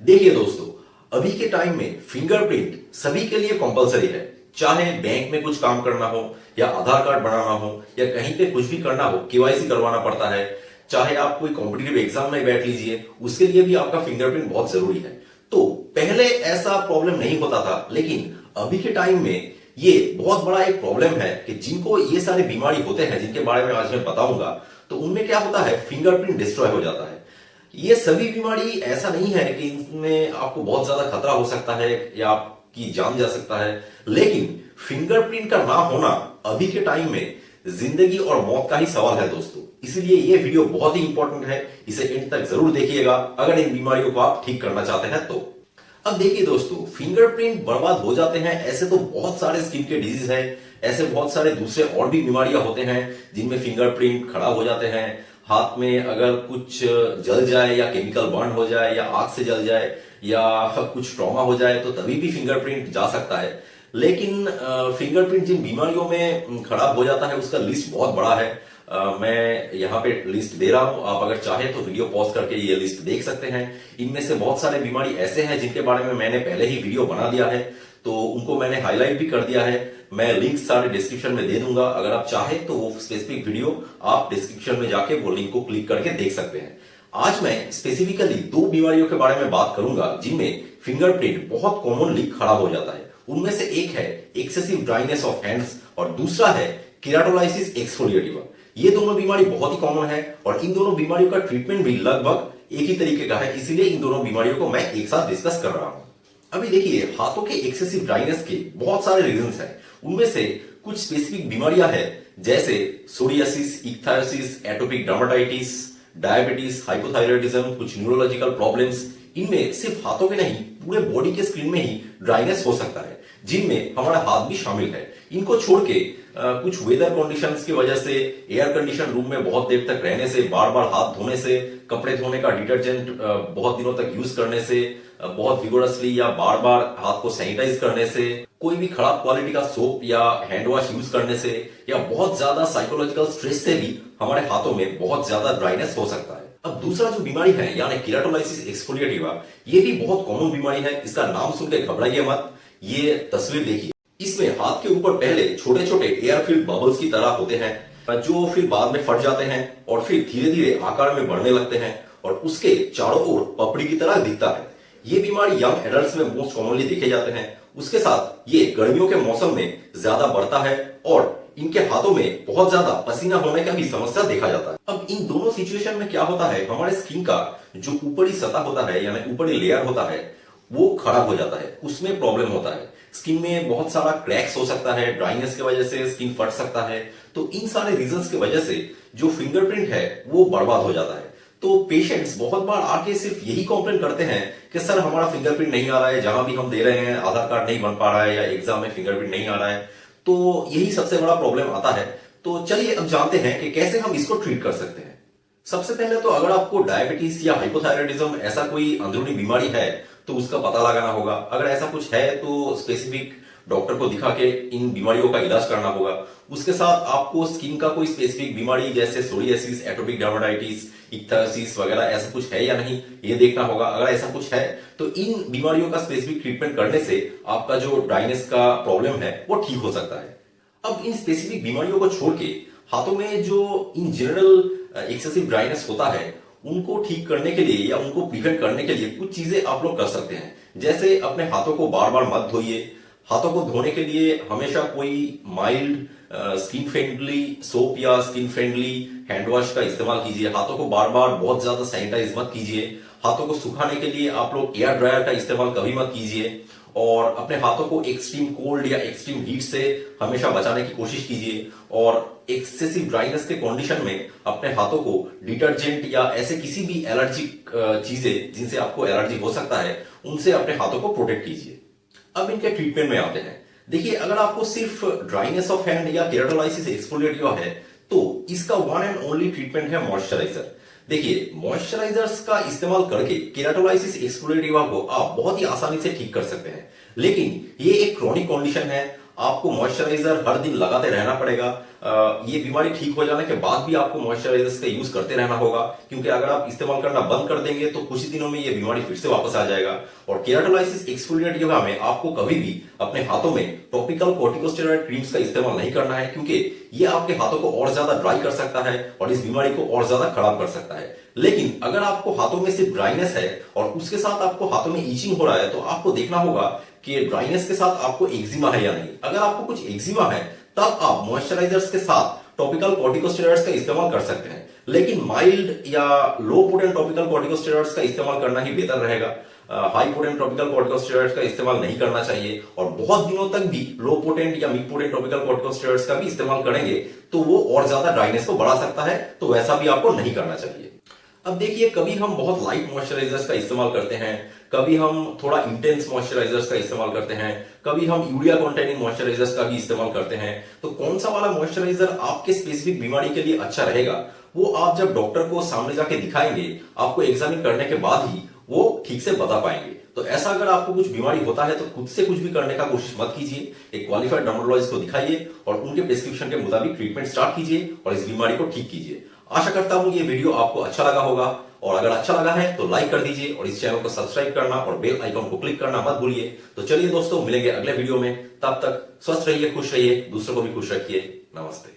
देखिए दोस्तों, अभी के टाइम में फिंगरप्रिंट सभी के लिए कंपलसरी है। चाहे बैंक में कुछ काम करना हो या आधार कार्ड बनाना हो या कहीं पे कुछ भी करना हो, केवाईसी करवाना पड़ता है। चाहे आप कोई कॉम्पिटिटिव एग्जाम में बैठ लीजिए, उसके लिए भी आपका फिंगरप्रिंट बहुत जरूरी है। तो पहले ऐसा प्रॉब्लम नहीं होता था, लेकिन अभी के टाइम में ये बहुत बड़ा एक प्रॉब्लम है कि जिनको ये सारे बीमारी होते हैं, जिनके बारे में आज मैं बताऊंगा, तो उनमें क्या होता है, फिंगरप्रिंट डिस्ट्रॉय हो जाता है। ये सभी बीमारी ऐसा नहीं है कि इनमें आपको बहुत ज्यादा खतरा हो सकता है या आपकी जान जा सकता है, लेकिन फिंगरप्रिंट का ना होना अभी के टाइम में जिंदगी और मौत का ही सवाल है दोस्तों। इसलिए ये वीडियो बहुत ही इंपॉर्टेंट है, इसे एंड तक जरूर देखिएगा अगर इन बीमारियों को आप ठीक करना चाहते हैं तो। अब देखिए दोस्तों, फिंगरप्रिंट बर्बाद हो जाते हैं ऐसे तो बहुत सारे स्किन के डिजीज है, ऐसे बहुत सारे दूसरे और भी बीमारियां होते हैं जिनमें फिंगरप्रिंट खराब हो जाते हैं। हाथ में अगर कुछ जल जाए या केमिकल बर्न हो जाए या आग से जल जाए या कुछ ट्रॉमा हो जाए तो तभी भी फिंगरप्रिंट जा सकता है। लेकिन फिंगरप्रिंट जिन बीमारियों में खराब हो जाता है उसका लिस्ट बहुत बड़ा है। मैं यहाँ पे लिस्ट दे रहा हूं, आप अगर चाहे तो वीडियो पॉज करके ये लिस्ट देख सकते हैं। इनमें से बहुत सारे बीमारी ऐसे हैं जिनके बारे में मैंने पहले ही वीडियो बना दिया है, तो उनको मैंने हाईलाइट भी कर दिया है। मैं लिंक सारे डिस्क्रिप्शन में दे दूंगा, अगर आप चाहें तो वो स्पेसिफिक वीडियो आप डिस्क्रिप्शन में जाके वो लिंक को क्लिक करके देख सकते हैं। आज मैं स्पेसिफिकली दो बीमारियों के बारे में बात करूंगा जिनमें फिंगरप्रिंट बहुत कॉमनली खराब हो जाता है। उनमें से एक है एक्सेसिव ड्राइनेस ऑफ हैंड्स और दूसरा है केराटोलाइसिस एक्सफोलिएटिवा। ये दोनों बीमारी बहुत ही कॉमन है और इन दोनों बीमारियों का ट्रीटमेंट भी लगभग एक ही तरीके का है, इसीलिए इन दोनों बीमारियों को मैं एक साथ डिस्कस कर रहा हूं। अभी देखिए, हाथों के एक्सेसिव ड्राइनेस के बहुत सारे रीजंस हैं। उनमें से कुछ स्पेसिफिक बीमारियां हैं जैसे psoriasis, ichthyosis, atopic dermatitis, diabetes, hypothyroidism, कुछ न्यूरोलॉजिकल प्रॉब्लम्स। इनमें सिर्फ हाथों के नहीं, पूरे बॉडी के स्किन में ही ड्राइनेस हो सकता है, जिनमें हमारा हाथ भी शामिल है। इनको छोड़ के कुछ वेदर कंडीशंस की वजह से, एयर कंडीशन रूम में बहुत देर तक रहने से, बार बार हाथ धोने से, कपड़े धोने का डिटर्जेंट बहुत दिनों तक यूज करने से, बहुत विगोरसली या बार बार हाथ को सैनिटाइज करने से, कोई भी खराब क्वालिटी का सोप या हैंड वॉश यूज करने से, या बहुत ज्यादा साइकोलॉजिकल स्ट्रेस से भी हमारे हाथों में बहुत ज्यादा ड्राइनेस हो सकता है। अब दूसरा जो बीमारी है यानी केराटोलाइसिस एक्सफोलिएटिवा, ये भी बहुत कॉमन बीमारी है। इसका नाम सुनकर घबराइए मत। ये तस्वीर देखिए, इसमें हाथ के ऊपर पहले छोटे छोटे एयर फिल्ड बबल्स की तरह होते हैं जो फिर बाद में फट जाते हैं और फिर धीरे धीरे आकार में बढ़ने लगते हैं और उसके चारों ओर पपड़ी की तरह दिखता है। ये बीमारी यंग एडल्ट्स में मोस्ट कॉमनली देखे जाते हैं। उसके साथ ये गर्मियों के मौसम में ज्यादा बढ़ता है और इनके हाथों में बहुत ज्यादा पसीना होने का भी समस्या देखा जाता है। अब इन दोनों सिचुएशन में क्या होता है, हमारे स्किन का जो ऊपरी सतह होता है यानी ऊपरी लेयर होता है वो खराब हो जाता है, उसमें प्रॉब्लम होता है। स्किन में बहुत सारा क्रैक्स हो सकता है, ड्राइनेस की वजह से स्किन फट सकता है। तो इन सारे रीजंस की वजह से जो फिंगरप्रिंट है वो बर्बाद हो जाता है। तो पेशेंट्स बहुत बार आके सिर्फ यही कंप्लेन करते हैं कि सर हमारा फिंगरप्रिंट नहीं आ रहा है, जहां भी हम दे रहे हैं आधार कार्ड नहीं बन पा रहा है या एग्जाम में फिंगरप्रिंट नहीं आ रहा है। तो यही सबसे बड़ा प्रॉब्लम आता है। तो चलिए अब जानते हैं कि कैसे हम इसको ट्रीट कर सकते हैं। सबसे पहले तो अगर आपको डायबिटीज या हाइपोथायराइडिज्म ऐसा कोई अंदरूनी बीमारी है तो उसका पता लगाना होगा। अगर ऐसा कुछ है तो स्पेसिफिक डॉक्टर को दिखा के इन बीमारियों का इलाज करना होगा। उसके साथ आपको स्किन का कोई स्पेसिफिक बीमारी जैसे सोरियासिस, एटोपिक डर्मेटाइटिस, इक्थायोसिस वगैरह ऐसा कुछ है या नहीं ये देखना होगा। अगर ऐसा कुछ है तो इन बीमारियों का स्पेसिफिक ट्रीटमेंट करने से आपका जो ड्राइनेस का प्रॉब्लम है वो ठीक हो सकता है। अब इन स्पेसिफिक बीमारियों को छोड़ के हाथों में जो इन जनरल एक्सेसिव ड्राइनेस होता है उनको ठीक करने के लिए या उनको प्रिवेंट करने के लिए कुछ चीजें आप लोग कर सकते हैं। जैसे अपने हाथों को बार बार मत धोइए। हाथों को धोने के लिए हमेशा कोई माइल्ड स्किन फ्रेंडली सोप या स्किन फ्रेंडली हैंड वॉश का इस्तेमाल कीजिए। हाथों को बार बार बहुत ज्यादा सैनिटाइज मत कीजिए। हाथों को सुखाने के लिए आप लोग एयर ड्रायर का इस्तेमाल कभी मत कीजिए और अपने हाथों को एक्सट्रीम कोल्ड या एक्सट्रीम हीट से हमेशा बचाने की कोशिश कीजिए। और एक्सेसिव ड्राइनेस के कंडीशन में अपने हाथों को डिटर्जेंट या ऐसे किसी भी एलर्जिक चीजें जिनसे आपको एलर्जी हो सकता है उनसे अपने हाथों को प्रोटेक्ट कीजिए। अब इनके ट्रीटमेंट में आते हैं। देखिए, अगर आपको सिर्फ ड्राइनेस ऑफ हैंड या केराटोलाइसिस एक्सफोलिएटिवा है तो इसका वन एंड ओनली ट्रीटमेंट है मॉइस्चराइजर। देखिए, मॉइस्चराइजर्स का इस्तेमाल करके केराटोलाइसिस एक्सफोलिएटिवा को आप बहुत ही आसानी से ठीक कर सकते हैं, लेकिन ये एक क्रॉनिक कंडीशन है। आपको मॉइस्चराइजर हर दिन लगाते रहना पड़ेगा। ये बीमारी ठीक हो जाने के बाद भी आपको मॉइस्चराइजर्स का यूज करते रहना होगा, क्योंकि अगर आप इस्तेमाल करना बंद कर देंगे तो कुछ ही दिनों में ये बीमारी फिर से वापस आ जाएगा। और केराटोलाइसिस एक्सफोलिएट योगा में आपको कभी भी अपने हाथों में टॉपिकल कॉर्टिकोस्टेरॉइड क्रीम्स का इस्तेमाल नहीं करना है, क्योंकि ये आपके हाथों को और ज्यादा ड्राई कर सकता है और इस बीमारी को और ज्यादा खराब कर सकता है। लेकिन अगर आपको हाथों में सिर्फ ड्राइनेस है और उसके साथ आपको हाथों में ईचिंग हो रहा है, तो आपको देखना होगा कि ड्राइनेस के साथ आपको एक्जिमा है या नहीं। अगर आपको कुछ एक्जिमा है तब आप मॉइस्चराइजर्स के साथ टॉपिकल कॉर्टिकोस्टेरॉइड्स का इस्तेमाल कर सकते हैं, लेकिन माइल्ड या लो पोटेंट टॉपिकल कॉर्टिकोस्टेरॉइड्स का इस्तेमाल करना ही बेहतर रहेगा। हाई पोटेंट टॉपिकल कॉर्टिकोस्टेरॉइड्स का इस्तेमाल नहीं करना चाहिए, और बहुत दिनों तक भी लो पोटेंट या मिड पोटेंट टॉपिकल कॉर्टिकोस्टेरॉइड्स का भी इस्तेमाल करेंगे तो वो और ज्यादा ड्राइनेस को बढ़ा सकता है, तो वैसा भी आपको नहीं करना चाहिए। अब देखिए, कभी हम बहुत लाइट मॉइस्चराइजर्स का इस्तेमाल करते हैं, कभी हम थोड़ा इंटेंस मॉइस्चराइजर्स का इस्तेमाल करते हैं, कभी हम यूरिया कंटेनिंग मॉइस्चराइजर्स का भी इस्तेमाल करते हैं। तो कौन सा वाला मॉइस्चराइजर आपके स्पेसिफिक बीमारी के लिए अच्छा रहेगा, वो आप जब डॉक्टर को सामने जाके दिखाएंगे, आपको एग्जामिन करने के बाद ही वो ठीक से बता पाएंगे। तो ऐसा अगर आपको कुछ बीमारी होता है तो खुद से कुछ भी करने का कोशिश मत कीजिए। एक क्वालिफाइड डर्मेटोलॉजिस्ट को दिखाइए और उनके प्रिस्क्रिप्शन के मुताबिक ट्रीटमेंट स्टार्ट कीजिए और इस बीमारी को ठीक कीजिए। आशा करता हूं ये वीडियो आपको अच्छा लगा होगा, और अगर अच्छा लगा है तो लाइक कर दीजिए और इस चैनल को सब्सक्राइब करना और बेल आइकन को क्लिक करना मत भूलिए। तो चलिए दोस्तों, मिलेंगे अगले वीडियो में। तब तक स्वस्थ रहिए, खुश रहिए, दूसरों को भी खुश रखिए। नमस्ते।